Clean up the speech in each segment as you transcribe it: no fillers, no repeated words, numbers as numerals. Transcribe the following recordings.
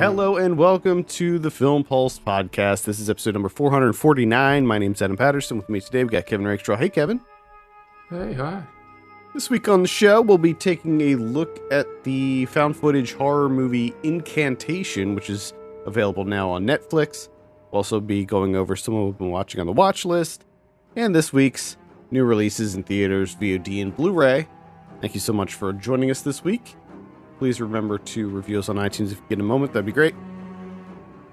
Hello and welcome to the Film Pulse podcast. This is episode number 449. My name's Adam Patterson. With me today, we got Kevin Rakestraw. Hey, Kevin. Hey, hi. This week on the show, we'll be taking a look at the found footage horror movie Incantation, which is available now on Netflix. We'll also be going over some of what we've been watching on the watch list, and this week's new releases in theaters, VOD, and Blu-ray. Thank you so much for joining us this week. Please remember to review us on iTunes if you get a moment. That'd be great.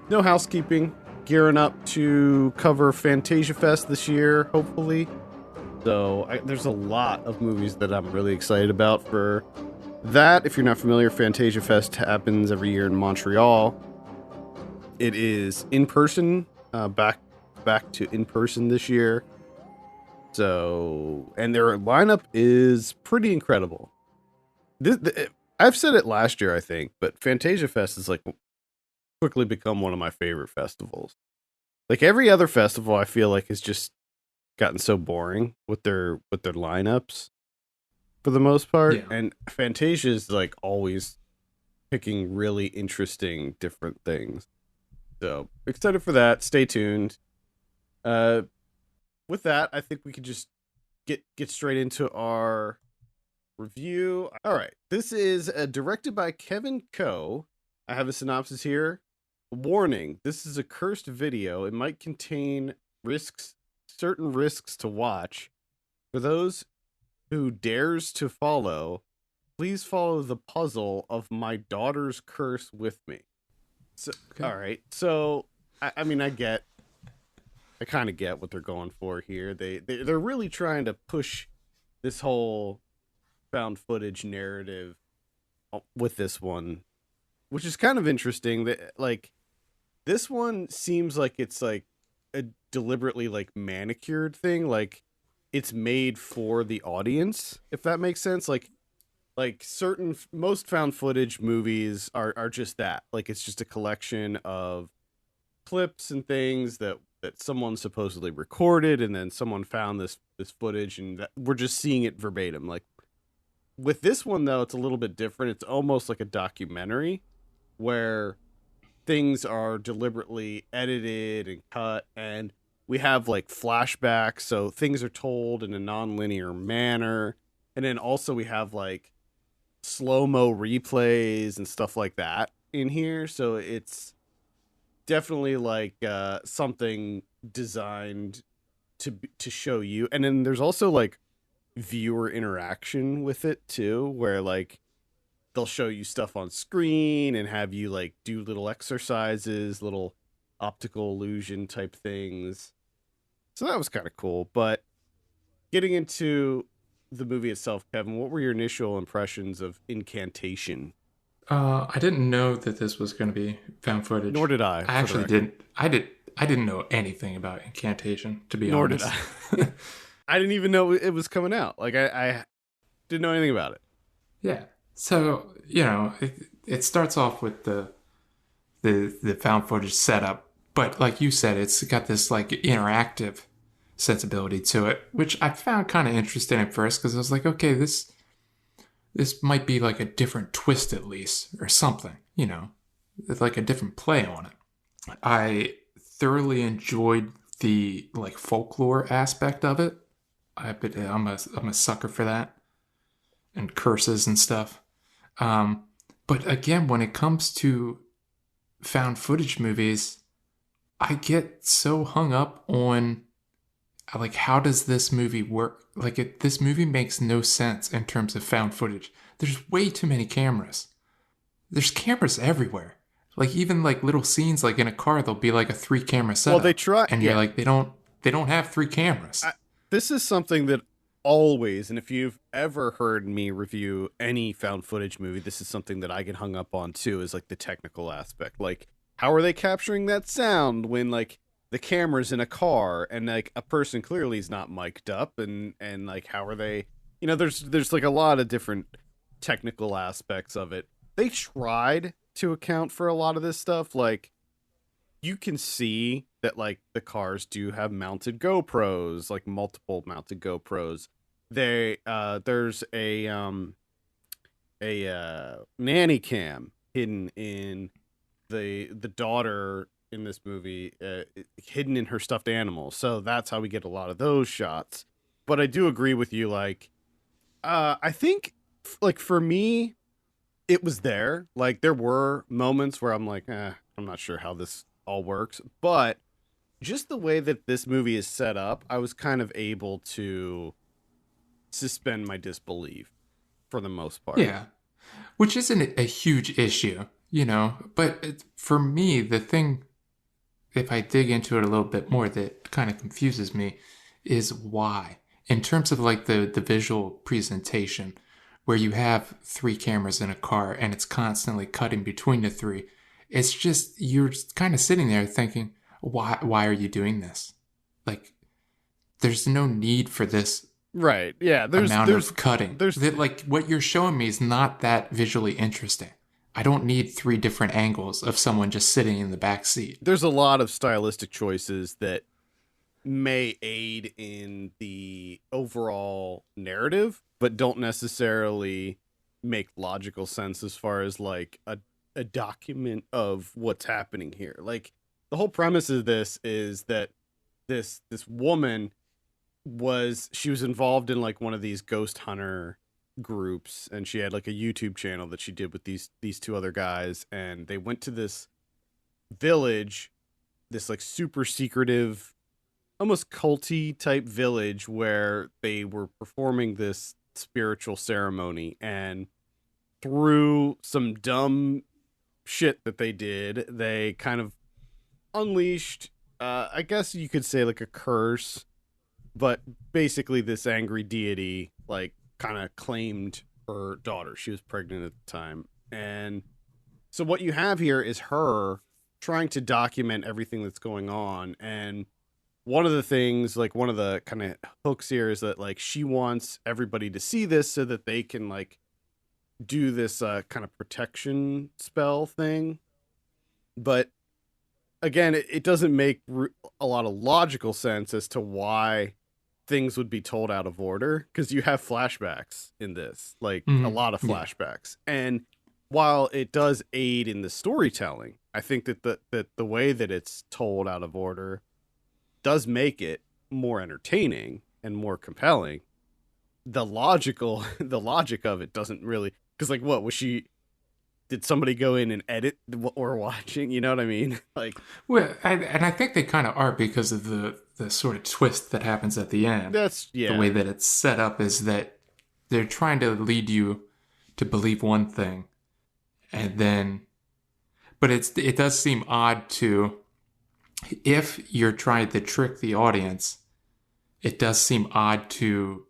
No housekeeping. Gearing up to cover Fantasia Fest this year, hopefully. So there's a lot of movies that I'm really excited about for that. If you're not familiar, Fantasia Fest happens every year in Montreal. It is in person, back to in person this year. So, and their lineup is pretty incredible. I've said it last year, I think, but Fantasia Fest has like quickly become one of my favorite festivals. Like every other festival, I feel like has just gotten so boring with their lineups for the most part. Yeah. And Fantasia is like always picking really interesting different things. So excited for that. Stay tuned. With that, I think we could just get straight into our review. All right, this is directed by Kevin Coe. I have a synopsis here. Warning: this is a cursed video. It might contain certain risks to watch. For those who dares to follow, please follow the puzzle of my daughter's curse with me. So, okay. All right. So, I kind of get what they're going for here. They're really trying to push this whole found footage narrative with this one, which is kind of interesting. That like this one seems like it's like a deliberately like manicured thing, like it's made for the audience, if that makes sense. Like most found footage movies are just that, like it's just a collection of clips and things that someone supposedly recorded, and then someone found this footage, and we're just seeing it verbatim. Like with this one, though, it's a little bit different. It's almost like a documentary where things are deliberately edited and cut, and we have like flashbacks, so things are told in a non-linear manner. And then also we have like slow-mo replays and stuff like that in here. So it's definitely like something designed to show you. And then there's also like viewer interaction with it too, where like they'll show you stuff on screen and have you like do little exercises, little optical illusion type things. So that was kind of cool. But getting into the movie itself, Kevin, what were your initial impressions of Incantation? I didn't know that this was going to be found footage. Nor did I. I actually didn't. I didn't know anything about Incantation, to be honest. Nor did I. I didn't even know it was coming out. Like I didn't know anything about it. Yeah. So, you know, it starts off with the found footage setup, but like you said, it's got this like interactive sensibility to it, which I found kind of interesting at first, because I was like, okay, this might be like a different twist at least, or something, you know, it's like a different play on it. I thoroughly enjoyed the like folklore aspect of it. I'm a sucker for that, and curses and stuff. But again, when it comes to found footage movies, I get so hung up on like, how does this movie work? Like, this movie makes no sense in terms of found footage. There's way too many cameras. There's cameras everywhere. Like, even like little scenes, like in a car, there'll be like a 3-camera setup. Well, they try, and you're like, they don't have 3 cameras. This is something that always, and if you've ever heard me review any found footage movie, this is something that I get hung up on too, is like the technical aspect. Like, how are they capturing that sound when like the camera's in a car and like a person clearly is not mic'd up, and like how are they, you know, there's like a lot of different technical aspects of it. They tried to account for a lot of this stuff. Like, you can see that like the cars do have mounted GoPros, like multiple mounted GoPros. There's a nanny cam hidden in the daughter in this movie hidden in her stuffed animal. So that's how we get a lot of those shots. But I do agree with you. Like, I think, like for me, it was there. Like there were moments where I'm like, I'm not sure how this all works, but just the way that this movie is set up, I was kind of able to suspend my disbelief for the most part. Yeah. Which isn't a huge issue, you know, but for me, the thing, if I dig into it a little bit more, that kind of confuses me is why. In terms of like the visual presentation, where you have three cameras in a car and it's constantly cutting between the three, it's just, you're kind of sitting there thinking, why are you doing this? Like, there's no need for this Right. Yeah. amount of cutting. There's That, like, what you're showing me is not that visually interesting. I don't need three different angles of someone just sitting in the back seat. there's a lot of stylistic choices that may aid in the overall narrative, but don't necessarily make logical sense as far as like a document of what's happening here. Like the whole premise of this is that this woman she was involved in like one of these ghost hunter groups, and she had like a YouTube channel that she did with these two other guys, and they went to this village, this like super secretive, almost culty type village where they were performing this spiritual ceremony, and through some dumb shit that they did, they kind of unleashed, I guess you could say like a curse, but basically this angry deity like kind of claimed her daughter. She was pregnant at the time. And so what you have here is her trying to document everything that's going on. And one of the things, like one of the kind of hooks here is that like she wants everybody to see this so that they can like do this kind of protection spell thing. But again, it doesn't make a lot of logical sense as to why things would be told out of order, because you have flashbacks in this, like a Mm, lot of yeah. flashbacks. And while it does aid in the storytelling, I think that the way that it's told out of order does make it more entertaining and more compelling. The logic of it doesn't really, because like what was she, did somebody go in and edit what we're watching, you know what I mean? Like Well, and I think they kind of are because of the sort of twist that happens at the end. that's, The yeah. way that it's set up is that they're trying to lead you to believe one thing, and then, but it does seem odd to, if you're trying to trick the audience, it does seem odd to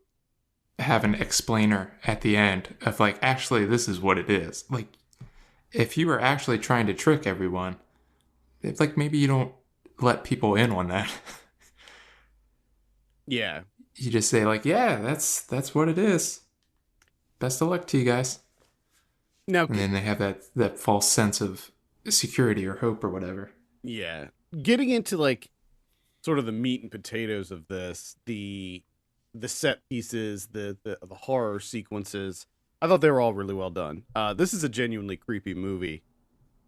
have an explainer at the end of like, actually, this is what it is. Like, if you were actually trying to trick everyone, it's like maybe you don't let people in on that. Yeah. You just say like, yeah, that's what it is. Best of luck to you guys. Now, And then they have that false sense of security or hope or whatever. yeah, getting into like sort of the meat and potatoes of this, the set pieces, the horror sequences, I thought they were all really well done. This is a genuinely creepy movie.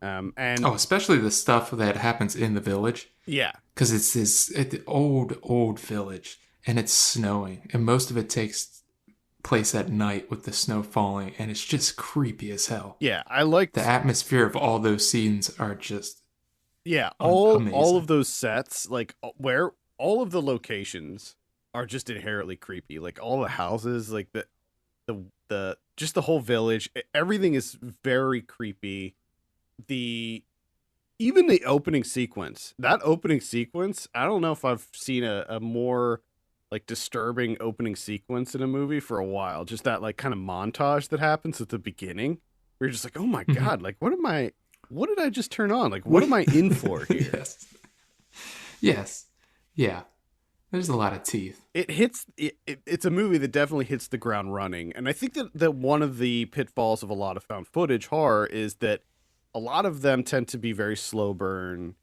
And Oh, especially the stuff that happens in the village, yeah, because it's this old village and it's snowing, and most of it takes place at night with the snow falling, and it's just creepy as hell. yeah, I The liked, atmosphere of all those scenes are just yeah, all of amazing. those sets, like where all of the locations are just inherently creepy. Like all the houses, like the just the whole village, everything is very creepy. The Even the opening sequence, that opening sequence, I don't know if I've seen a more like disturbing opening sequence in a movie for a while. Just that like kind of montage that happens at the beginning where you're just like, oh my Mhm. god, like what did I just turn on, like what We- am I in for here? yes, yes, yeah. There's a lot of teeth. It's a movie that definitely hits the ground running, and I think that one of the pitfalls of a lot of found footage horror is that a lot of them tend to be very slow burn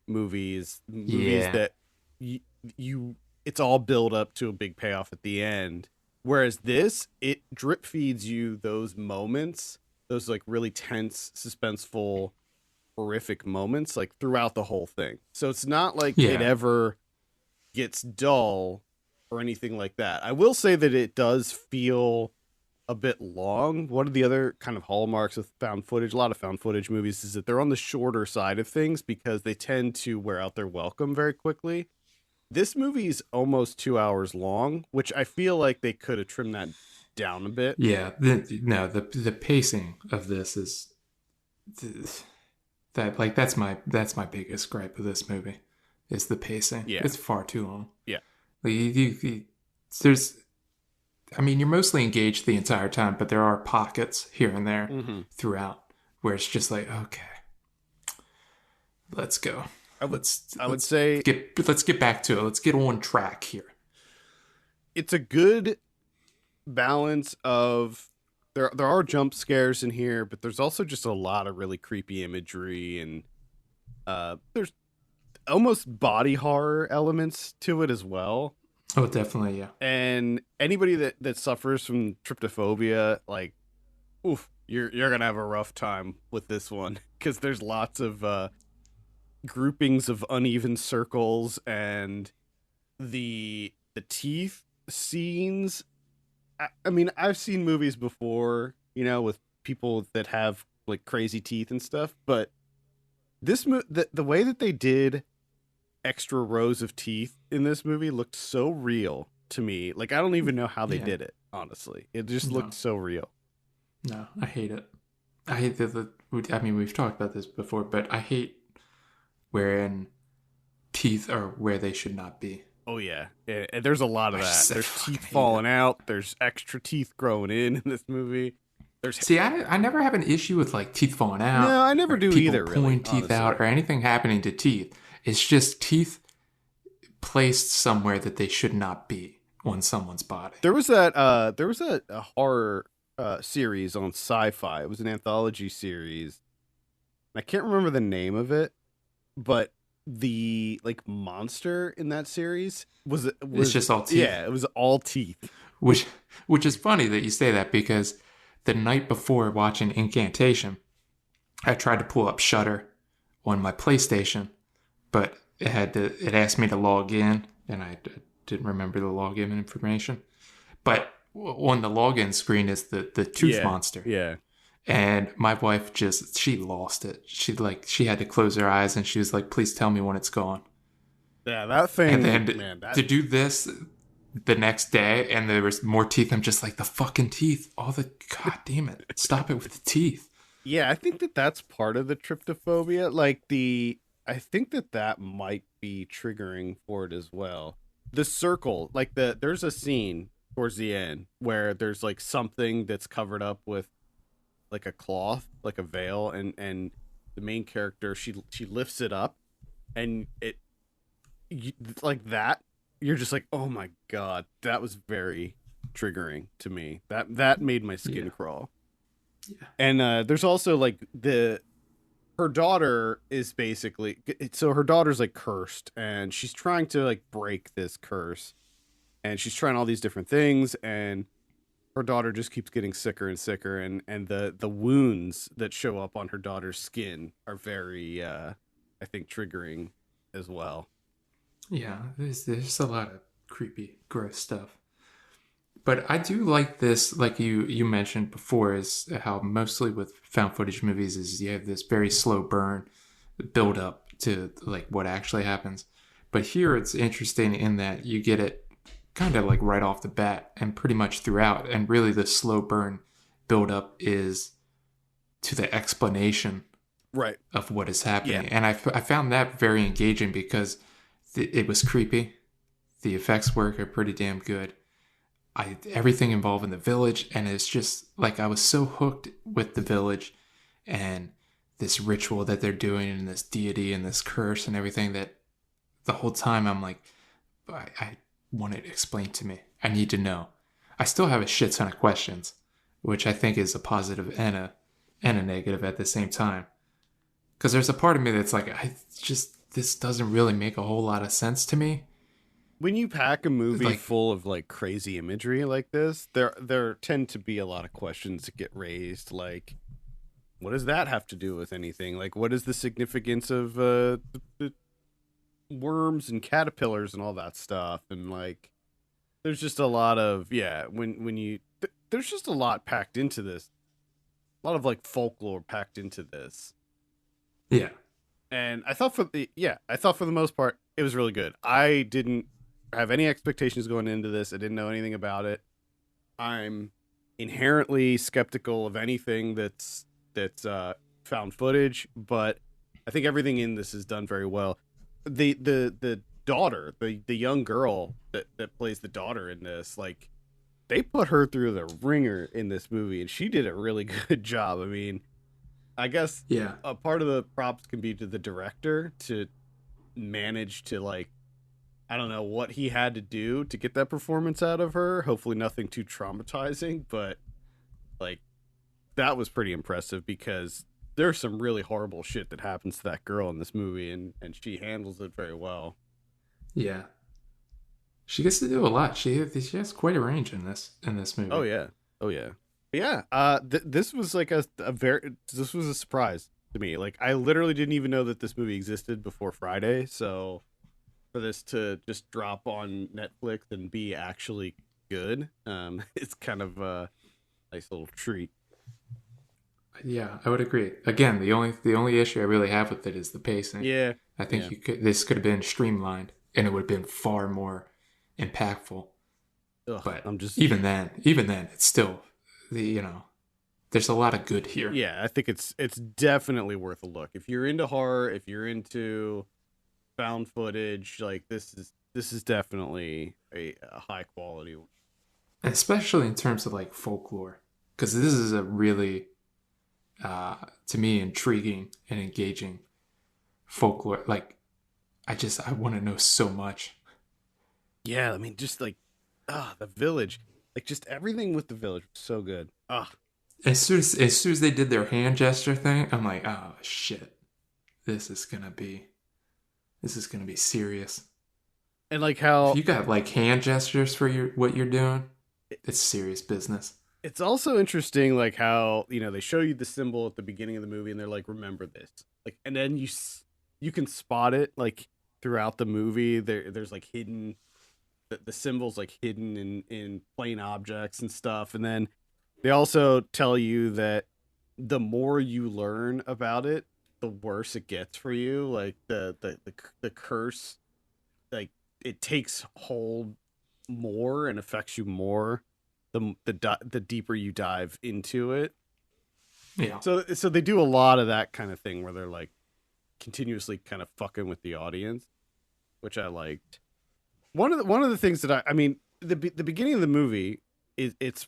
movies Yeah, that you, you it's all build up to a big payoff at the end, whereas this, it drip feeds you those moments, those like really tense, suspenseful horrific moments like throughout the whole thing. So it's not like it Yeah. ever gets dull or anything like that. I will say that it does feel a bit long. One of the other kind of hallmarks of found footage, a lot of found footage movies, is that they're on the shorter side of things because they tend to wear out their welcome very quickly. This movie is almost 2 hours long, which I feel like they could have trimmed that down a bit. Yeah. No, the pacing of this is that like that's my biggest gripe of this movie is the pacing. Yeah. It's far too long. Yeah. Like there's I mean, you're mostly engaged the entire time, but there are pockets here and there throughout where it's just like, okay, let's go. I would say Let's get back to it. Let's get on track here. it's a good balance of there are jump scares in here, but there's also just a lot of really creepy imagery, and there's almost body horror elements to it as well. Oh, definitely, yeah. And anybody that suffers from tryptophobia, like, oof, you're gonna have a rough time with this one because there's lots of groupings of uneven circles, and the teeth scenes. I mean, I've seen movies before, with people that have like crazy teeth and stuff, but the way that they did extra rows of teeth in this movie looked so real to me. Like, I don't even know how they did it, honestly. It just looked so real. No, I hate it. I hate I mean, we've talked about this before, but I hate wherein teeth are where they should not be. Oh, yeah. And there's a lot of that. There's teeth falling out. There's extra teeth growing in this movie. See, I never have an issue with like teeth falling out. No, I never do either, pulling really, teeth honestly. out or anything happening to teeth. It's just teeth placed somewhere that they should not be on someone's body. There was a horror series on Sci-Fi. It was an anthology series. I can't remember the name of it, but the like monster in that series was It's just all teeth. Yeah, it was all teeth. Which is funny that you say that because the night before watching Incantation, I tried to pull up Shudder on my PlayStation, but it asked me to log in, and I didn't remember the login information. But on the login screen is the tooth monster. Yeah. And my wife she lost it. She had to close her eyes and she was like, please tell me when it's gone. Yeah, that thing. And then to do this the next day and there was more teeth, I'm just like, the fucking teeth. God damn it. Stop it with the teeth. Yeah, I think that's part of the tryptophobia. Like I think that might be triggering for it as well. The circle, like there's a scene towards the end where there's like something that's covered up with like a cloth, like a veil, and the main character she lifts it up, and like that, you're just like, oh my god, that was very triggering to me. That made my skin crawl. Yeah. And there's also like her daughter is basically, so her daughter's like cursed, and she's trying to like break this curse, and she's trying all these different things, and her daughter just keeps getting sicker and sicker, and the wounds that show up on her daughter's skin are very I think triggering as well. Yeah, there's a lot of creepy, gross stuff. But I do like this, like you mentioned before, is how mostly with found footage movies is you have this very slow burn build up to like what actually happens. But here it's interesting in that you get it kind of like right off the bat and pretty much throughout. And really the slow burn build up is to the explanation of what is happening. Yeah. And I found that very engaging because it was creepy. The effects work are pretty damn good. Everything involving the village, and it's just like I was so hooked with the village and this ritual that they're doing and this deity and this curse and everything that the whole time I'm like, I want it explained to me. I need to know. I still have a shit ton of questions, which I think is a positive and a negative at the same time. Because there's a part of me that's like, this doesn't really make a whole lot of sense to me. When you pack a movie full of like crazy imagery like this, there tend to be a lot of questions that get raised. Like, what does that have to do with anything? Like, what is the significance of the worms and caterpillars and all that stuff? And like, there's just a lot of when you there's just a lot packed into this, a lot of like folklore packed into this. Yeah. And I thought for the most part it was really good. I didn't have any expectations going into this. I didn't know anything about it. I'm inherently skeptical of anything that's found footage, but I think everything in this is done very well. The daughter, the young girl that plays the daughter in this, like they put her through the ringer in this movie, and she did a really good job. I mean, I guess Yeah. a part of the props can be to the director to manage to like I don't know what he had to do to get that performance out of her. Hopefully nothing too traumatizing, but like that was pretty impressive because there's some really horrible shit that happens to that girl in this movie and she handles it very well. Yeah. She gets to do a lot. She has quite a range in this Oh movie. yeah. Oh yeah. Yeah, this was like a very this was a surprise to me. Like I literally didn't even know that this movie existed before Friday, so for this to just drop on Netflix and be actually good, it's kind of a nice little treat. Yeah, I would agree. Again, the only issue I really have with it is the pacing. Yeah, I think yeah. this could have been streamlined and it would have been far more impactful. Ugh, But I'm just even then, it's still there's a lot of good here. yeah. I think it's definitely worth a look if you're into horror, if you're into found footage. Like this is definitely a high quality one. Especially in terms of like folklore, because this is a really, to me, intriguing and engaging folklore. Like, I want to know so much. Yeah, I mean, just like the village, like just everything with the village was so good. As soon as they did their hand gesture thing, I'm like, oh shit, this is gonna be this is gonna be serious. And like If how you got like hand gestures for what you're doing, it's serious business. it's also interesting, like how they show you the symbol at the beginning of the movie, and they're like, "Remember this," like, and then you can spot it like throughout the movie. There's like hidden the symbols like hidden in plain objects and stuff, and then they also tell you that the more you learn about it, the worse it gets for you. Like the curse, like it takes hold more and affects you more the deeper you dive into it. Yeah. So they do a lot of that kind of thing where they're like continuously kind of fucking with the audience, which I liked. One of the things that I mean the beginning of the movie is it's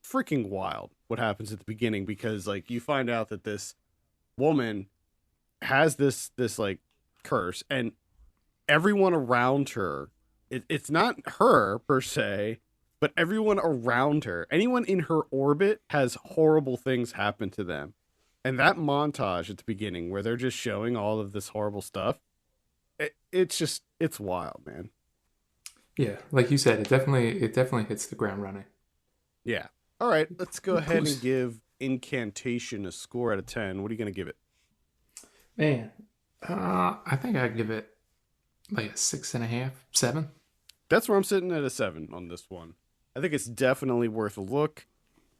freaking wild what happens at the beginning because like you find out that this woman has this like curse and everyone around her it's not her per se but everyone around her anyone in her orbit has horrible things happen to them and that montage at the beginning where they're just showing all of this horrible stuff it's wild, man. Yeah, like you said, it definitely hits the ground running. Yeah. All right, let's go ahead and Who's give Incantation a score out of 10. What are you going to give it? man? I think I'd give it like a 6.5, 7. That's where I'm sitting at a 7 on this one. I think it's definitely worth a look.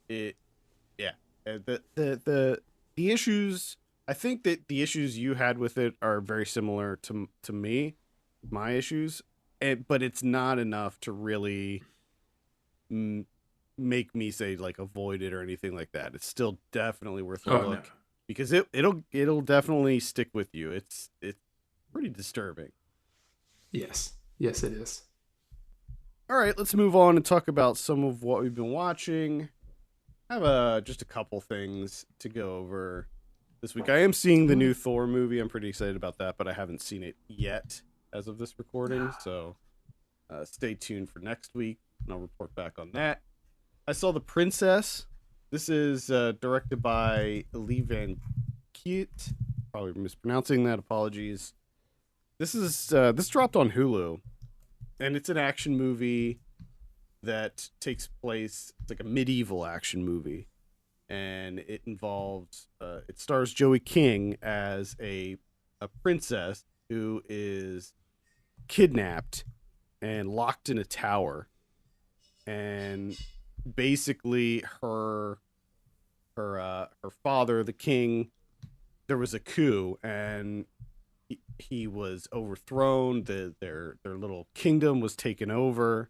It yeah. The issues I think that the issues you had with it are very similar to me, my issues, but it's not enough to really mm, make me say like avoid it or anything like that. It's still definitely worth a Oh no. look because it'll definitely stick with you. It's pretty disturbing. Yes. Yes, it is. All right, let's move on and talk about some of what we've been watching. I have just a couple things to go over this week. I am seeing the new Thor movie. I'm pretty excited about that, but I haven't seen it yet as of this recording. So stay tuned for next week, and I'll report back on that. I saw The Princess. This is directed by Lee Van Kiet. Probably mispronouncing that. Apologies. This dropped on Hulu, and it's an action movie that takes place. It's like a medieval action movie, and it involves it stars Joey King as a princess who is kidnapped and locked in a tower, and basically her father, the king, there was a coup, and he was overthrown. Their little kingdom was taken over,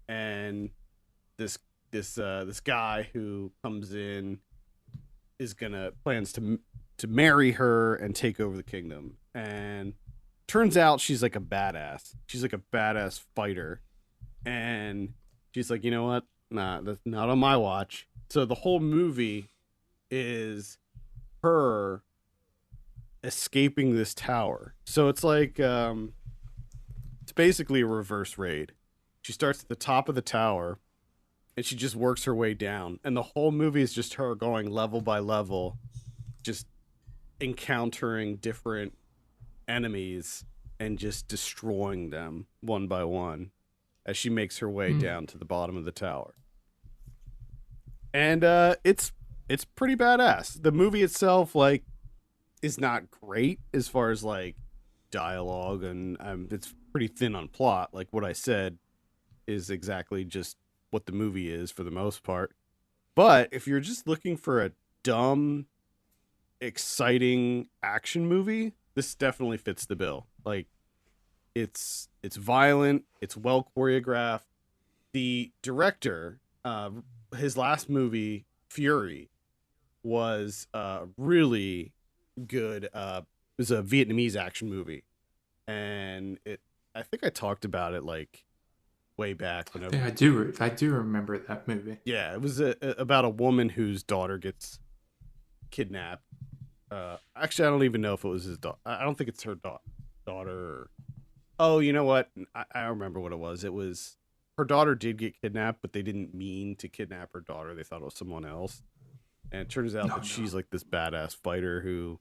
and this this guy who comes in is gonna plans to marry her and take over the kingdom. And turns out she's like a badass. She's like a badass fighter, and she's like, you know what? Nah, that's not on my watch. So the whole movie is her escaping this tower. So it's like it's basically a reverse raid. She starts at the top of the tower and she just works her way down. And the whole movie is just her going level by level, just encountering different enemies and just destroying them one by one as she makes her way Hmm. down to the bottom of the tower. And it's pretty badass. The movie itself like is not great as far as like dialogue, and it's pretty thin on plot. Like what I said is exactly just what the movie is for the most part. But if you're just looking for a dumb, exciting action movie, this definitely fits the bill. Like it's violent, it's well choreographed. The director, his last movie, Fury, was really good. It was a Vietnamese action movie, and it. I think I talked about it like way back I whenever. think I do. I do remember that movie. Yeah, it was about a woman whose daughter gets kidnapped. Actually, I don't even know if it was his daughter. I don't think it's her daughter. Oh, you know what? I remember what it was. It was her daughter did get kidnapped, but they didn't mean to kidnap her daughter. They thought it was someone else. And it turns out No, that no. she's like this badass fighter who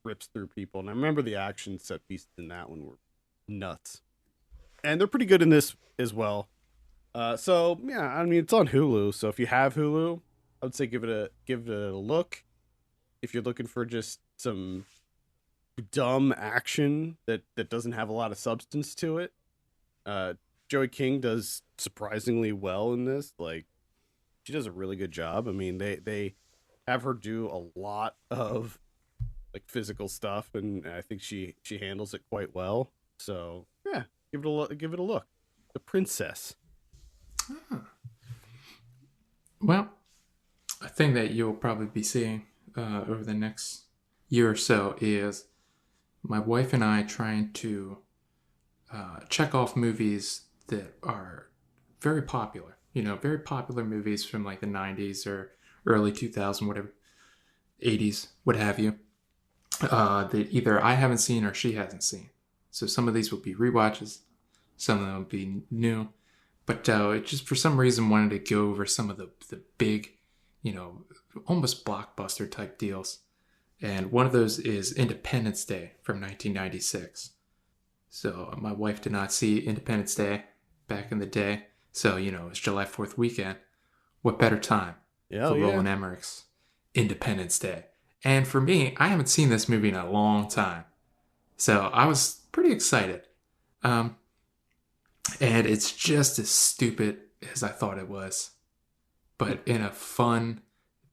rips through people. And I remember the action set pieces in that one were nuts. And they're pretty good in this as well. So yeah, I mean it's on Hulu. So if you have Hulu, I would say give it a look. If you're looking for just some dumb action that doesn't have a lot of substance to it, uh, Joey King does surprisingly well in this. Like she does a really good job. I mean they have her do a lot of like physical stuff, and I think she handles it quite well. So yeah, give it a look. The Princess. Well, a thing that you'll probably be seeing over the next year or so is my wife and I trying to check off movies that are very popular. You know, very popular movies from like the 90s or early 2000s, whatever, 80s, what have you, that either I haven't seen or she hasn't seen. So some of these will be rewatches, some of them will be new. But it just for some reason wanted to go over some of the big, you know, almost blockbuster type deals. And one of those is Independence Day from 1996. So my wife did not see Independence Day back in the day. So, you know, it's July 4th weekend. What better time Yeah, for yeah. Roland Emmerich's Independence Day? And for me, I haven't seen this movie in a long time. So I was pretty excited. Um, and it's just as stupid as I thought it was, but in a fun,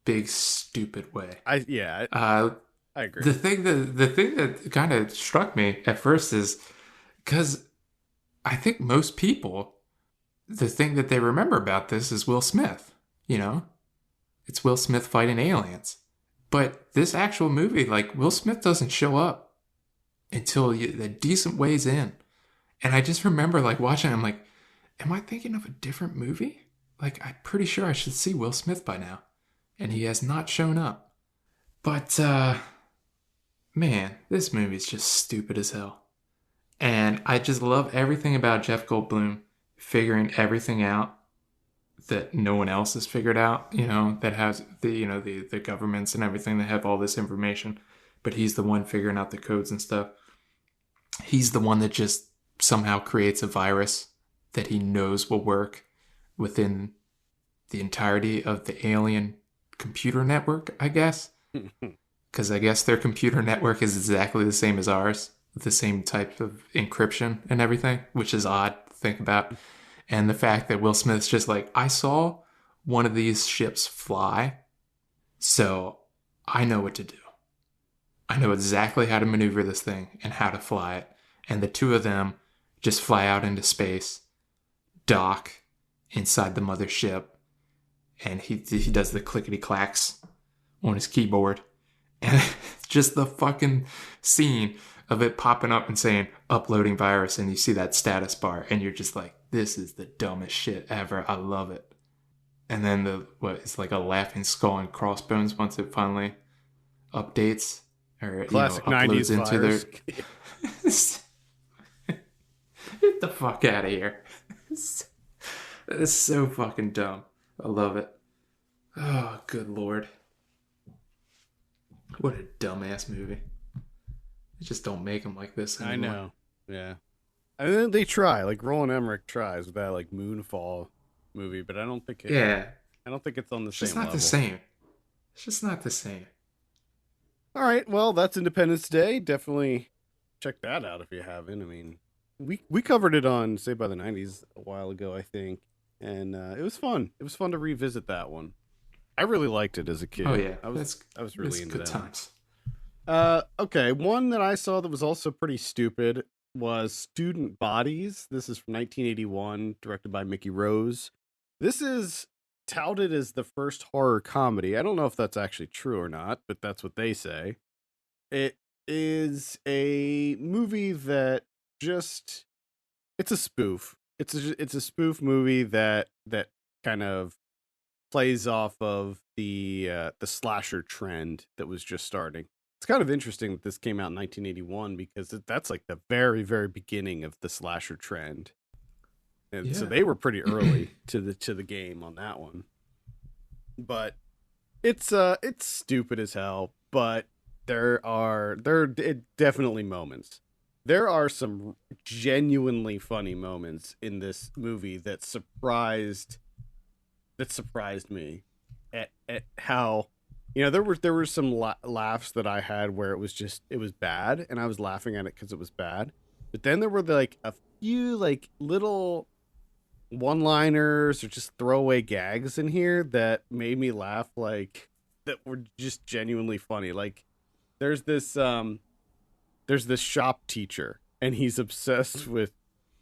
big, stupid way. I yeah, Uh, I agree. the thing that kind of struck me at first is because I think most people, the thing that they remember about this is Will Smith. You know, it's Will Smith fighting aliens. But this actual movie, like Will Smith doesn't show up until the decent ways in. And I just remember like watching, I'm like, am I thinking of a different movie? Like, I'm pretty sure I should see Will Smith by now. And he has not shown up. But, man, this movie's just stupid as hell. And I just love everything about Jeff Goldblum figuring everything out that no one else has figured out, you know, that has the governments and everything that have all this information. But he's the one figuring out the codes and stuff. He's the one that just somehow creates a virus that he knows will work within the entirety of the alien computer network, I guess. Because I guess their computer network is exactly the same as ours, with the same type of encryption and everything, which is odd to think about. And the fact that Will Smith's just like, I saw one of these ships fly, so I know what to do. I know exactly how to maneuver this thing and how to fly it. And the two of them just fly out into space, dock inside the mothership, and he does the clickety clacks on his keyboard. And just the fucking scene of it popping up and saying uploading virus, and you see that status bar, and you're just like, this is the dumbest shit ever. I love it. And then it's like a laughing skull and crossbones once it finally updates or Classic uploads 90s into virus. Get the fuck out of here. It's so fucking dumb. I love it. Oh, good lord. What a dumbass movie. They just don't make them like this anymore. I know. Yeah. And then they try, like Roland Emmerich tries with that like Moonfall movie, but I don't think I don't think it's on the It's same just not level. the same. It's just not the same. All right, well, that's Independence Day. Definitely check that out if you haven't. I mean, we covered it on Saved by the 90s a while ago, I think, and it was fun. It was fun to revisit that one. I really liked it as a kid. Oh yeah, I was really into good that. times. Okay, one that I saw that was also pretty stupid was Student Bodies. This is from 1981, directed by Mickey Rose. This is touted as the first horror comedy. I don't know if that's actually true or not, but that's what they say. It is a movie that just it's a spoof. It's a spoof movie that kind of plays off of the slasher trend that was just starting. It's kind of interesting that this came out in 1981 because that's like the very very beginning of the slasher trend, and so Yeah. they were pretty early to the game on that one. But it's stupid as hell. But there definitely moments. There are some genuinely funny moments in this movie that surprised me at how there were some laughs that I had where it was bad and I was laughing at it because it was bad, but then there were like a few like little one-liners or just throwaway gags in here that made me laugh, like that were just genuinely funny. Like there's this shop teacher and he's obsessed with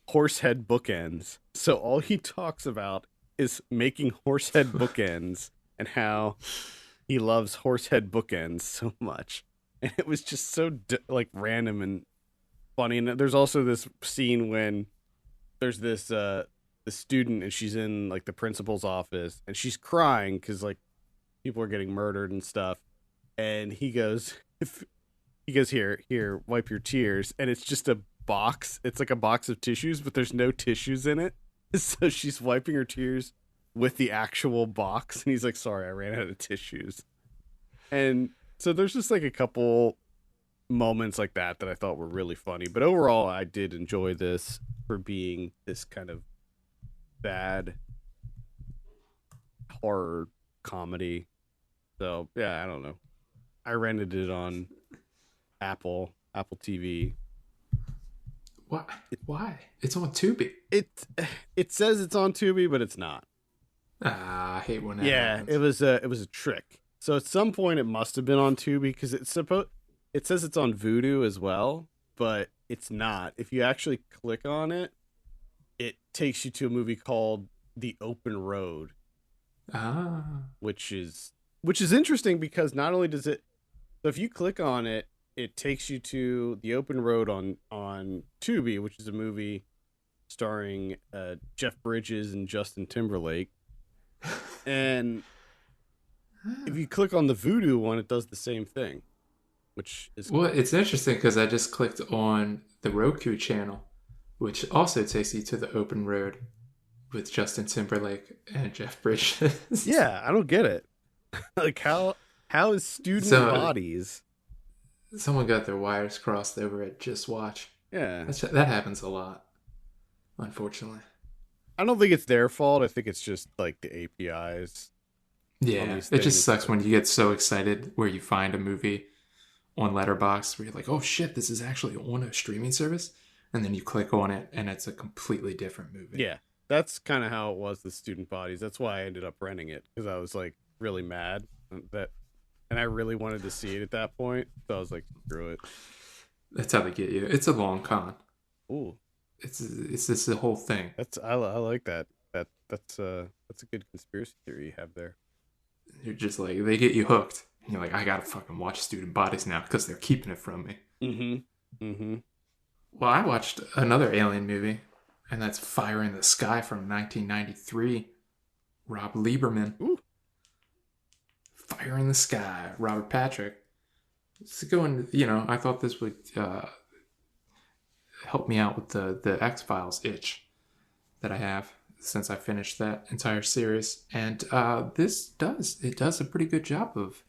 horsehead bookends, so all he talks about is making horsehead bookends and how he loves horsehead bookends so much. And it was just so like random and funny. And there's also this scene when there's this the student and she's in like the principal's office and she's crying because like people are getting murdered and stuff. And he goes, here, wipe your tears. And it's just a box. It's like a box of tissues, but there's no tissues in it. So she's wiping her tears with the actual box. And he's like, sorry, I ran out of tissues. And so there's just like a couple moments like that I thought were really funny. But overall, I did enjoy this for being this kind of bad horror comedy. So yeah, I don't know. I rented it on Apple TV. What? Why? It's on Tubi. It says it's on Tubi, but it's not. Ah, I hate when that Yeah, happens. it was a trick. So at some point it must have been on Tubi because it says it's on Vudu as well, but it's not. If you actually click on it, it takes you to a movie called The Open Road, Ah. which is interesting because not only does it, so if you click on it, it takes you to The Open Road on Tubi, which is a movie starring Jeff Bridges and Justin Timberlake. And if you click on the Voodoo one, it does the same thing, which is Well, it's interesting because I just clicked on the Roku channel, which also takes you to the open road with Justin Timberlake and Jeff Bridges. yeah, I don't get it. Like how is Student So Bodies? someone got their wires crossed over at Just Watch. Yeah, That happens a lot, unfortunately. I don't think it's their fault. I think it's just like the APIs. on Yeah, these it just things. sucks when you get so excited where you find a movie on Letterboxd where you're like, oh shit, this is actually on a streaming service, and then you click on it and it's a completely different movie. Yeah, that's kind of how it was with Student Bodies. That's why I ended up renting it because I was like really mad that, and I really wanted to see it at that point. So I was like, screw it. That's how they get you. It's a long con. Ooh, It's just the whole thing. I like that. That's a good conspiracy theory you have there. You're just like they get you hooked. And you're like, I gotta fucking watch Student Bodies now because they're keeping it from me. Mm-hmm. Mm-hmm. Well, I watched another Alien movie, and that's Fire in the Sky from 1993. Rob Lieberman. Ooh. Fire in the Sky. Robert Patrick. It's going. You know, I thought this would help me out with the X Files itch that I have since I finished that entire series, and this does a pretty good job of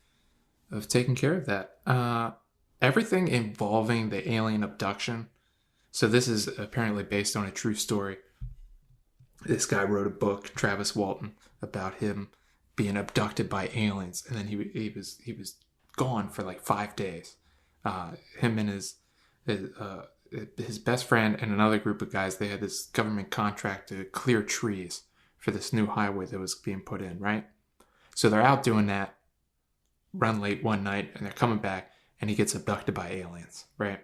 taking care of that. Everything involving the alien abduction. So this is apparently based on a true story. This guy wrote a book, Travis Walton, about him being abducted by aliens, and then he was gone for like 5 days. Him and his best friend and another group of guys, they had this government contract to clear trees for this new highway that was being put in, right? So they're out doing that, run late one night, and they're coming back, and he gets abducted by aliens, right?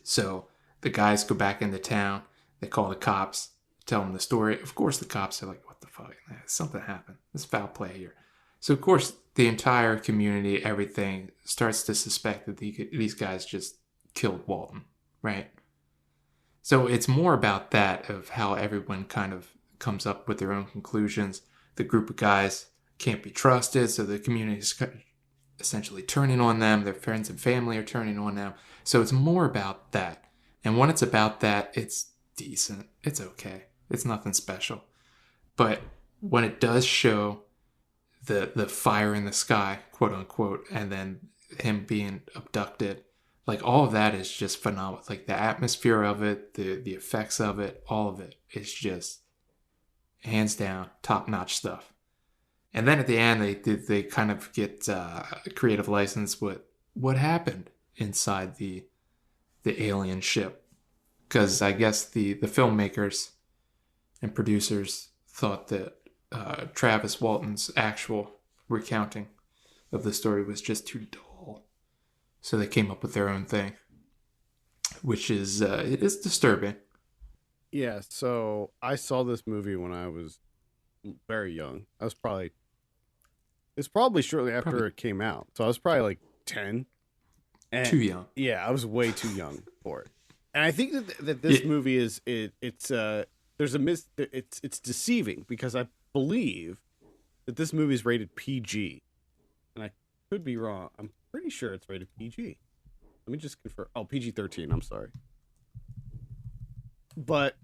So the guys go back into town, they call the cops, tell them the story. Of course, the cops are like, what the fuck? Something happened. There's foul play here. So, of course, the entire community, everything, starts to suspect that these guys just killed Walton, right? So it's more about that, of how everyone kind of comes up with their own conclusions. The group of guys can't be trusted, so the community is essentially turning on them. Their friends and family are turning on them. So it's more about that. And when it's about that, it's decent. It's okay. It's nothing special. But when it does show the fire in the sky, quote unquote, and then him being abducted, like all of that is just phenomenal. Like the atmosphere of it, the effects of it, all of it is just hands down top notch stuff. And then at the end, they kind of get creative license with what happened inside the alien ship, because I guess the filmmakers and producers thought that Travis Walton's actual recounting of the story was just too dull, so they came up with their own thing, which is it is disturbing. Yeah. So I saw this movie when I was very young. It's probably shortly after Probably it came out. So I was probably like 10. And too young. yeah, I was way too young for it. And I think that this movie it's there's a it's deceiving because I believe that this movie is rated PG. And I could be wrong. I'm pretty sure it's rated PG. Let me just confirm. Oh, PG-13, I'm sorry. But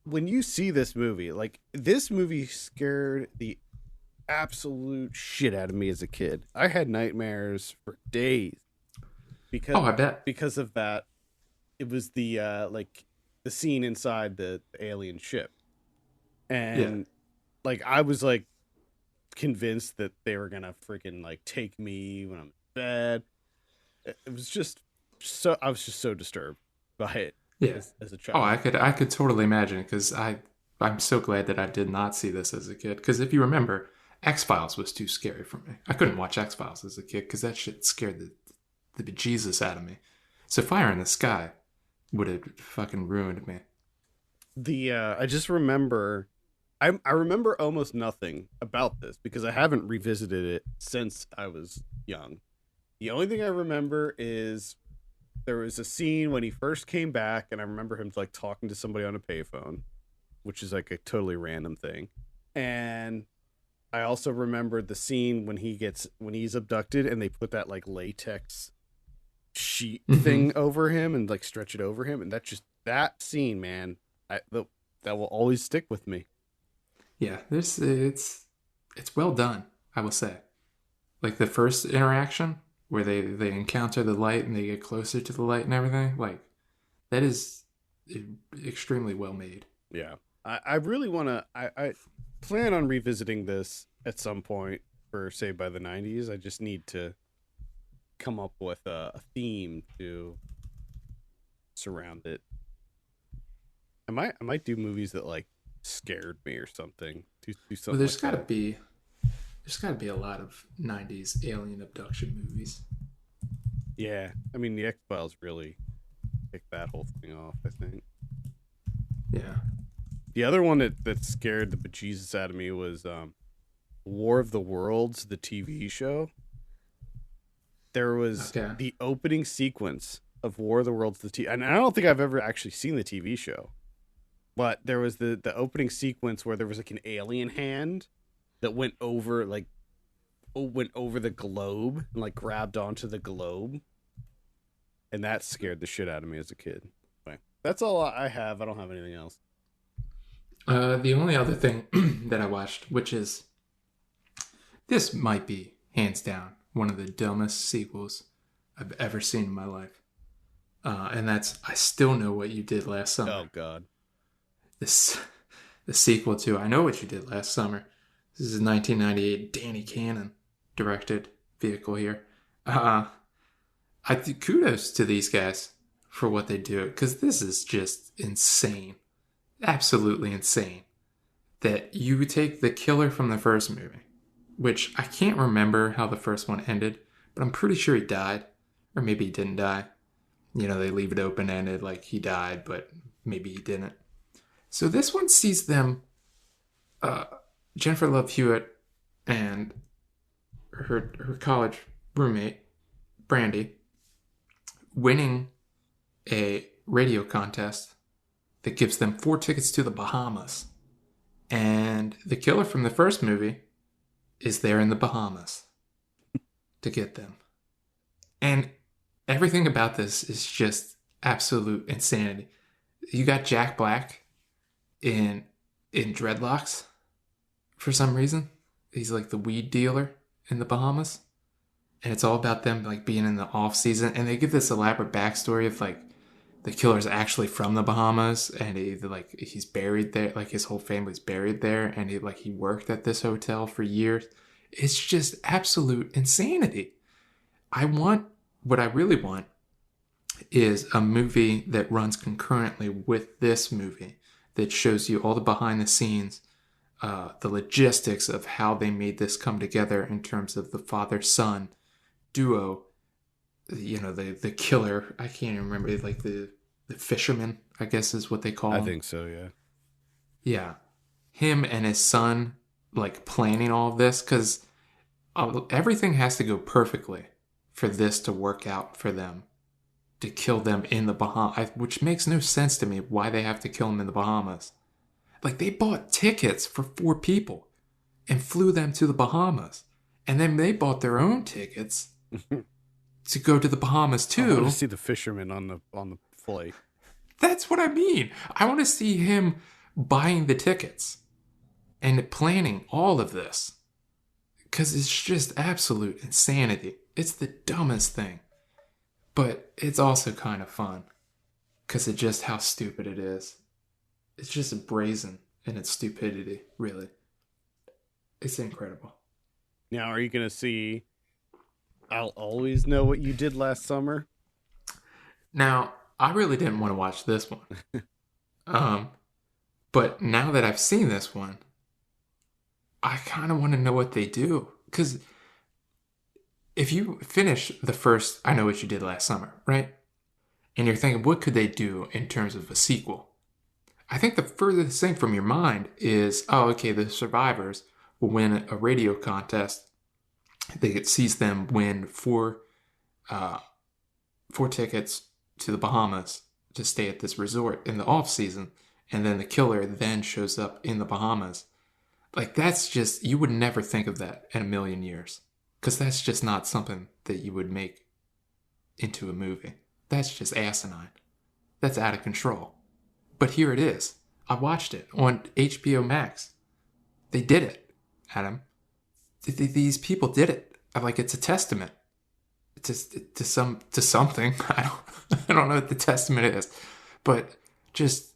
when you see this movie, like this movie scared the absolute shit out of me as a kid. I had nightmares for days because Oh, I bet. because of that. It was the like the scene inside the alien ship, Yeah. and like I was like convinced that they were gonna freaking like take me when I'm in bed. It was just so I was just so disturbed by it Yeah. as a Oh, child. I could totally imagine, because I'm so glad that I did not see this as a kid, because if you remember, X Files was too scary for me. I couldn't watch X Files as a kid because that shit scared the bejesus out of me. So Fire in the Sky would have fucking ruined me. The I just remember I remember almost nothing about this because I haven't revisited it since I was young. The only thing I remember is there was a scene when he first came back, and I remember him like talking to somebody on a payphone, which is like a totally random thing. And I also remembered the scene when he's abducted and they put that like latex sheet Mm-hmm. thing over him and like stretch it over him, and that scene, man, that will always stick with me. Yeah, this it's well done, I will say. Like the first interaction where they encounter the light and they get closer to the light and everything, like that is extremely well made. Yeah, I really want to. I plan on revisiting this at some point for Saved by the 90s. I just need to come up with a theme to surround it. I might do movies that like scared me or something. Do Well, something like that. there's got to be a lot of '90s alien abduction movies. Yeah, I mean the X Files really kicked that whole thing off. I think Yeah. the other one that scared the bejesus out of me was War of the Worlds, the TV show. There was Okay. the opening sequence of War of the Worlds, and I don't think I've ever actually seen the TV show, but there was the opening sequence where there was like an alien hand that went over the globe and like grabbed onto the globe, and that scared the shit out of me as a kid. Anyway, that's all I have. I don't have anything else. The only other thing that I watched, which is this might be hands down one of the dumbest sequels I've ever seen in my life, and that's I Still Know What You Did Last Summer. Oh God. This the sequel to I Know What You Did Last Summer. This is 1998. Danny Cannon directed vehicle here. Kudos to these guys for what they do because this is just insane, absolutely insane. That you take the killer from the first movie, which I can't remember how the first one ended, but I'm pretty sure he died, or maybe he didn't die. You know, they leave it open ended, like he died, but maybe he didn't. So this one sees them, Jennifer Love Hewitt and her college roommate, Brandy, winning a radio contest that gives them 4 tickets to the Bahamas. And the killer from the first movie is there in the Bahamas to get them. And everything about this is just absolute insanity. You got Jack Black in dreadlocks for some reason. He's like the weed dealer in the Bahamas. And it's all about them like being in the off season. And they give this elaborate backstory of like the killer's actually from the Bahamas and he's buried there, like his whole family's buried there, and he worked at this hotel for years. It's just absolute insanity. What I really want is a movie that runs concurrently with this movie that shows you all the behind the scenes, the logistics of how they made this come together in terms of the father-son duo. You know, the killer, I can't even remember, like the fisherman, I guess is what they call him. I think so, yeah. Yeah. Him and his son, like planning all of this, because everything has to go perfectly for this to work out for them, to kill them in the Bahamas, which makes no sense to me why they have to kill them in the Bahamas. Like, they bought tickets for 4 people and flew them to the Bahamas. And then they bought their own tickets to go to the Bahamas too. I want to see the fisherman on the flight. That's what I mean. I want to see him buying the tickets and planning all of this. Because it's just absolute insanity. It's the dumbest thing. But it's also kind of fun. Because of just how stupid it is. It's just brazen in its stupidity, really. It's incredible. Now, are you going to see I'll Always Know What You Did Last Summer? Now, I really didn't want to watch this one. But now that I've seen this one, I kind of want to know what they do. Because if you finish the first I Know What You Did Last Summer, right? And you're thinking, what could they do in terms of a sequel? I think the furthest thing from your mind is, oh, okay, the survivors will win a radio contest. They sees them win 4 tickets to the Bahamas to stay at this resort in the off season, and then the killer then shows up in the Bahamas. Like, that's just, you would never think of that in a million years, because that's just not something that you would make into a movie. That's just asinine. That's out of control. But here it is. I watched it on HBO Max. They did it, Adam. These people did it. Like, it's a testament to something. I don't know what the testament is, but just,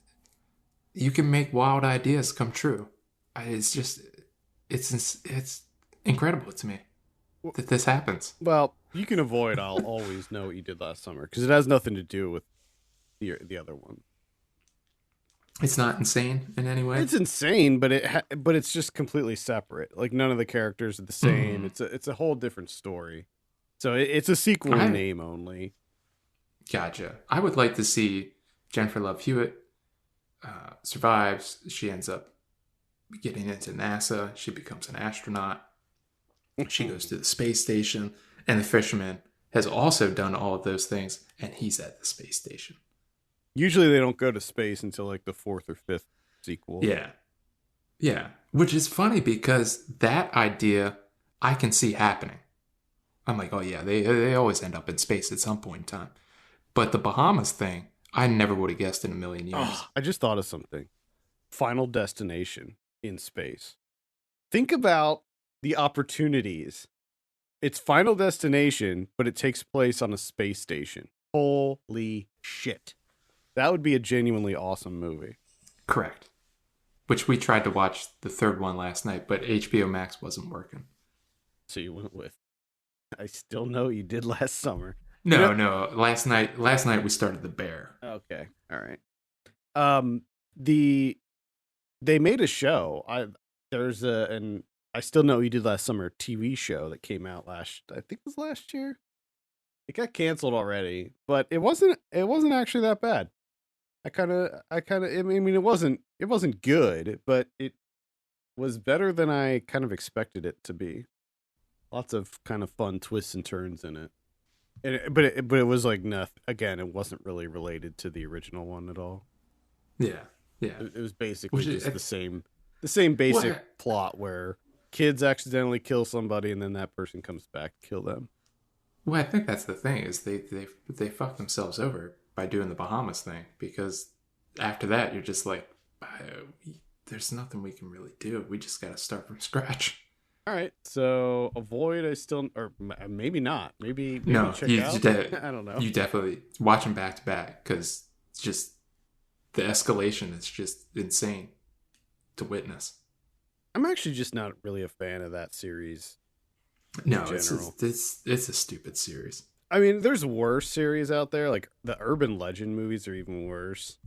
you can make wild ideas come true. It's just, it's incredible to me that this happens. Well, you can avoid I'll always know what you did last summer because it has nothing to do with the other one. It's not insane in any way. It's insane, but but it's just completely separate. Like none of the characters are the same. Mm. It's a whole different story. So it's a sequel in I name only. gotcha. I would like to see Jennifer Love Hewitt survives. She ends up getting into NASA. She becomes an astronaut. She goes to the space station, and the fisherman has also done all of those things, and he's at the space station. Usually they don't go to space until like the fourth or fifth sequel. Yeah, yeah. Which is funny because that idea I can see happening. I'm like, oh yeah, they always end up in space at some point in time. But the Bahamas thing, I never would have guessed in a million years. Oh, I just thought of something. Final Destination in space. Think about the opportunities. It's Final Destination, but it takes place on a space station. Holy shit. That would be a genuinely awesome movie. Correct. Which we tried to watch the third one last night, but HBO Max wasn't working. So you went with I still know what you did last summer. You No, know, no. Last night we started The Bear. okay. All right. The they made a show. There's an I still know what you did last summer TV show that came out I think it was last year. It got canceled already, but it wasn't actually that bad. I mean it wasn't good, but it was better than I kind of expected it to be. Lots of kind of fun twists and turns in it. But it was like nothing. Again, it wasn't really related to the original one at all. Yeah, yeah. It was basically Which is just the same basic what? plot where kids accidentally kill somebody and then that person comes back to kill them. Well, I think that's the thing is they fuck themselves over by doing the Bahamas thing because after that you're just like, there's nothing we can really do. We just got to start from scratch. All right, so avoid. I still, or maybe not. Maybe No, check out. I don't know. you definitely watch them back to back because it's just the escalation is just insane to witness. I'm actually just not really a fan of that series in No, general. it's a stupid series. I mean, there's worse series out there. Like the urban legend movies are even worse.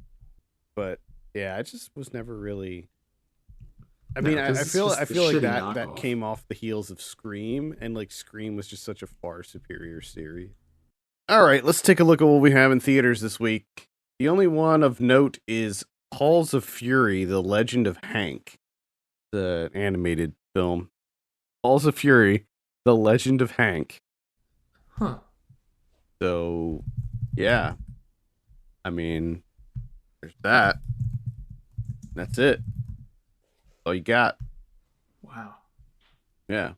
But yeah, I just was never really. I No, mean, because I it's feel just I the feel like shitty that knockoff. came off the heels of Scream, and like Scream was just such a far superior series. All right, let's take a look at what we have in theaters this week. The only one of note is Halls of Fury: The Legend of Hank, the animated film. Halls of Fury: The Legend of Hank. Huh. So, yeah, I mean, there's that. That's it. All you got. Wow. Yeah.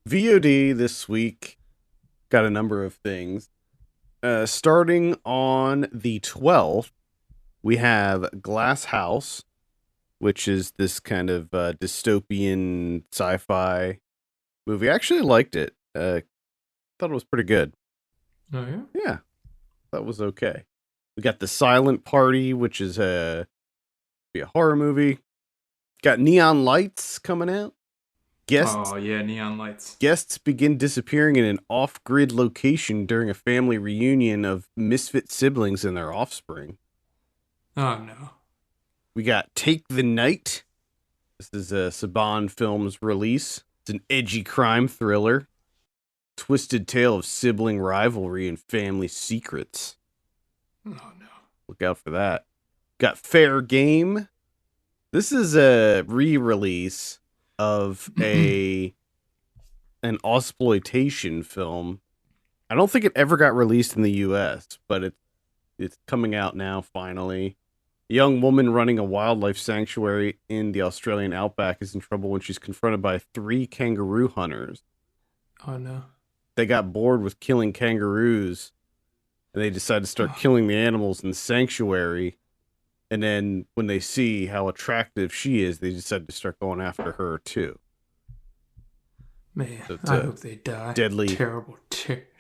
VOD this week got a number of things. Starting on the 12th, we have Glass House, which is this kind of dystopian sci-fi movie. I actually liked it. Thought it was pretty good. Oh yeah. Yeah, that was okay. We got The Silent Party, which is be a horror movie. Got Neon Lights coming out. Guests Oh yeah, neon lights. Guests begin disappearing in an off-grid location during a family reunion of misfit siblings and their offspring. Oh no. We got Take the Night. This is a Saban Films release. It's an edgy crime thriller. Twisted tale of sibling rivalry and family secrets. Oh no. Look out for that. Got Fair Game. This is a re-release of an exploitation film. I don't think it ever got released in the US, but it's coming out now finally. A young woman running a wildlife sanctuary in the Australian outback is in trouble when she's confronted by three kangaroo hunters. Oh no. They got bored with killing kangaroos and they decided to start killing the animals in the sanctuary. And then when they see how attractive she is, they decide to start going after her too. Man, So it's I a hope they die. deadly. Terrible,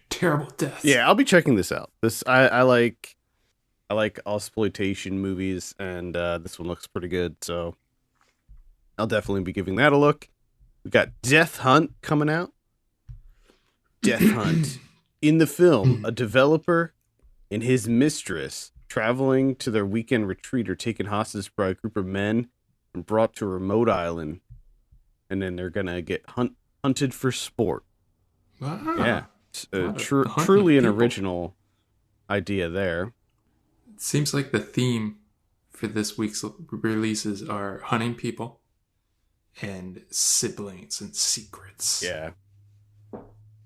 terrible deaths. Yeah, I'll be checking this out. I like exploitation movies, and this one looks pretty good. So I'll definitely be giving that a look. We got Death Hunt coming out. Death Hunt. In the film, a developer and his mistress traveling to their weekend retreat are taken hostage by a group of men and brought to a remote island. And then they're going to get hunted for sport. Yeah. Ah, It's, a lot of hunting truly of an people. original idea there. Seems like the theme for this week's releases are hunting people and siblings and secrets. Yeah.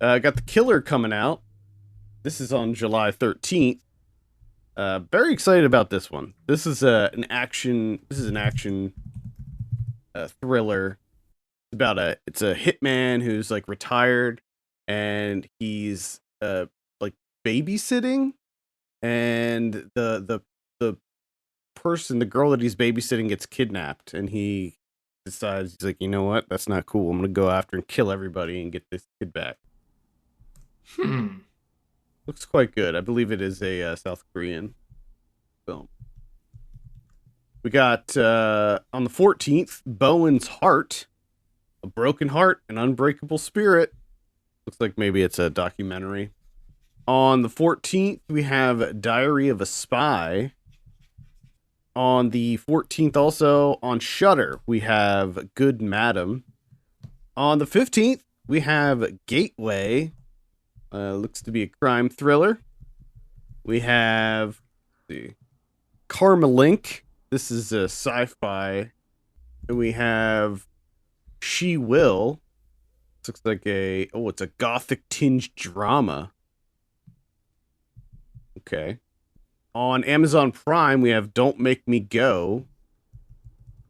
Got The Killer coming out. This is on July 13th. Very excited about this one. This is an action. This is an action thriller. It's a hitman who's like retired, and he's like babysitting, and the person, the girl that he's babysitting, gets kidnapped, and he decides, he's like, you know what, that's not cool. I'm gonna go after and kill everybody and get this kid back. Hmm. Looks quite good. I believe it is a South Korean film. We got on the 14th, Bowen's Heart, A Broken Heart, An Unbreakable Spirit. Looks like maybe it's a documentary. On the 14th, we have Diary of a Spy. On the 14th, also on Shudder, we have Good Madam. On the 15th, we have Gateway. Looks to be a crime thriller. We have, let's see, Karma Link. This is a sci-fi. And we have She Will. This looks like it's a gothic tinged drama. Okay. On Amazon Prime, we have Don't Make Me Go,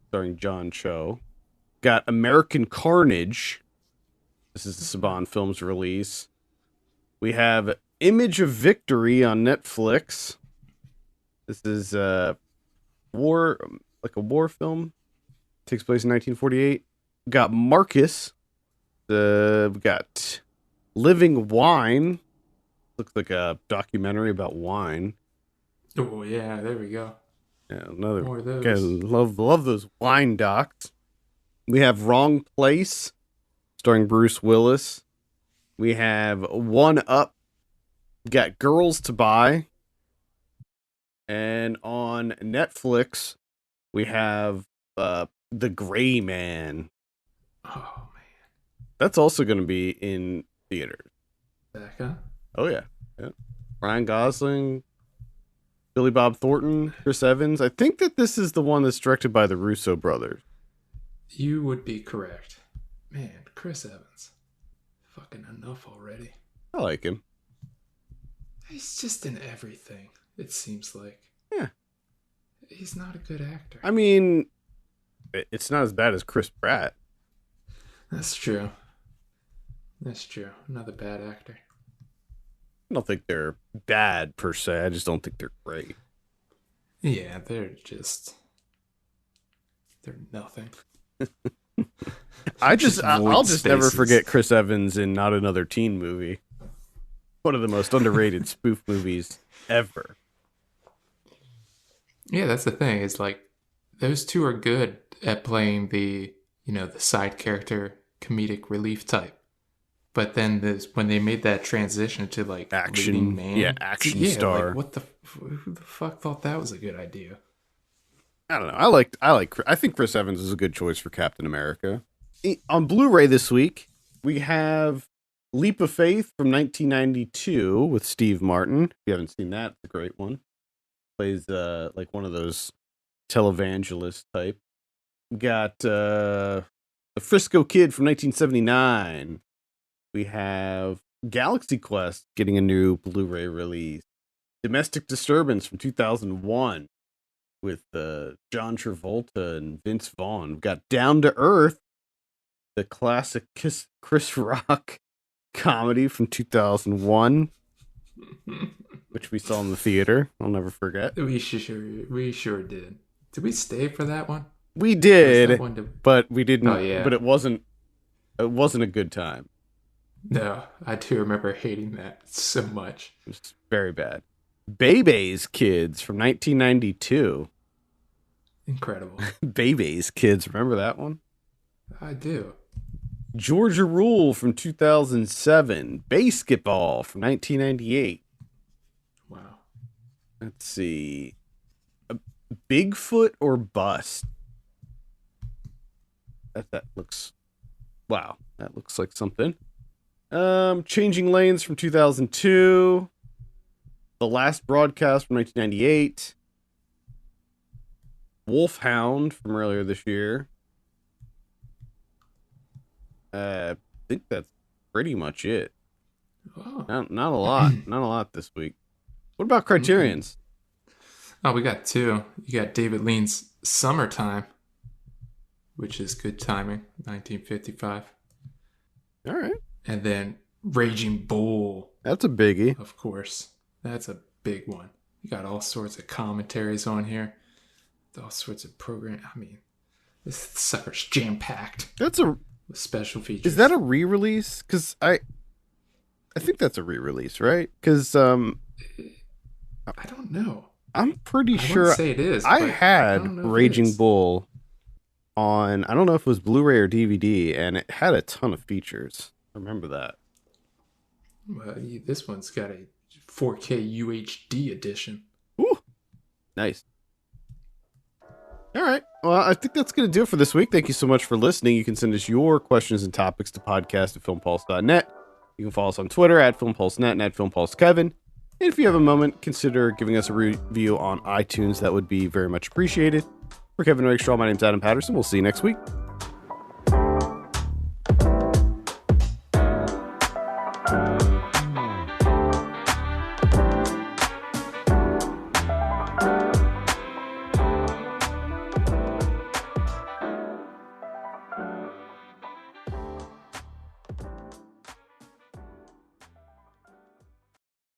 starring John Cho. Got American Carnage. This is the Saban Films release. We have Image of Victory on Netflix. This is a war film. Takes place in 1948. We got Marcus. We got Living Wine. Looks like a documentary about wine. Oh yeah, there we go. Yeah, another. More of those. Again, love those wine docs. We have Wrong Place, starring Bruce Willis. We have One Up. We got Girls to Buy. And on Netflix, we have The Gray Man. Oh man, That's also going to be in theaters. back huh? Oh yeah, yeah. Ryan Gosling, Billy Bob Thornton, Chris Evans. I think that this is the one that's directed by the Russo brothers. You would be correct. Man, Chris Evans. Fucking enough already. I like him. He's just in everything, it seems like. Yeah. He's not a good actor. I mean, it's not as bad as Chris Pratt. That's true. That's true. Another bad actor. I don't think they're bad per se. I just don't think they're great. Yeah, they're nothing. I'll void just never spaces. forget Chris Evans in Not Another Teen Movie. One of the most underrated spoof movies ever. Yeah, that's the thing. It's like those two are good at playing the side character comedic relief type. But then when they made that transition to like Action, leading man, yeah, action star. Like, who the fuck thought that was a good idea? I don't know. I think Chris Evans is a good choice for Captain America. On Blu-ray this week, we have Leap of Faith from 1992 with Steve Martin. If you haven't seen that, it's a great one. Plays like one of those televangelist type. We got The Frisco Kid from 1979. We have Galaxy Quest getting a new Blu-ray release. Domestic Disturbance from 2001 with John Travolta and Vince Vaughn. We've got Down to Earth, the classic Chris Rock comedy from 2001, which we saw in the theater. I'll never forget. We sure did. Did we stay for that one? We Or was did, that one to- but we didn't. Oh, yeah. But it wasn't a good time. No, I do remember hating that so much. It was very bad. Bebe's Kids from 1992. Incredible. Bebe's Kids, remember that one? I do. Georgia Rule from 2007. Basketball from 1998. Wow. Let's see. Bigfoot or Bust? That looks... Wow. That looks like something. Changing Lanes from 2002. The Last Broadcast from 1998. Wolfhound from earlier this year. I think that's pretty much it. Oh. Not a lot. Not a lot this week. What about Criterion's? Oh, we got two. You got David Lean's Summertime, which is good timing, 1955. All right. And then Raging Bull. That's a biggie. Of course. That's a big one. You got all sorts of commentaries on here. All sorts of program. I mean, this sucker's jam-packed. That's a... With special features. Is that a re-release? Because I think that's a re-release, right? Because I don't know. I'm pretty sure. I wouldn't say it is. I had Raging Bull on, I don't know if it was Blu-ray or DVD, and it had a ton of features. I remember that. Well, this one's got a 4K UHD edition. Ooh, nice. All right. Well, I think that's going to do it for this week. Thank you so much for listening. You can send us your questions and topics to podcast@filmpulse.net. You can follow us on Twitter @FilmPulseNet and @FilmPulseKevin. And if you have a moment, consider giving us a review on iTunes. That would be very much appreciated. For Kevin Rakestraw, my name's Adam Patterson. We'll see you next week.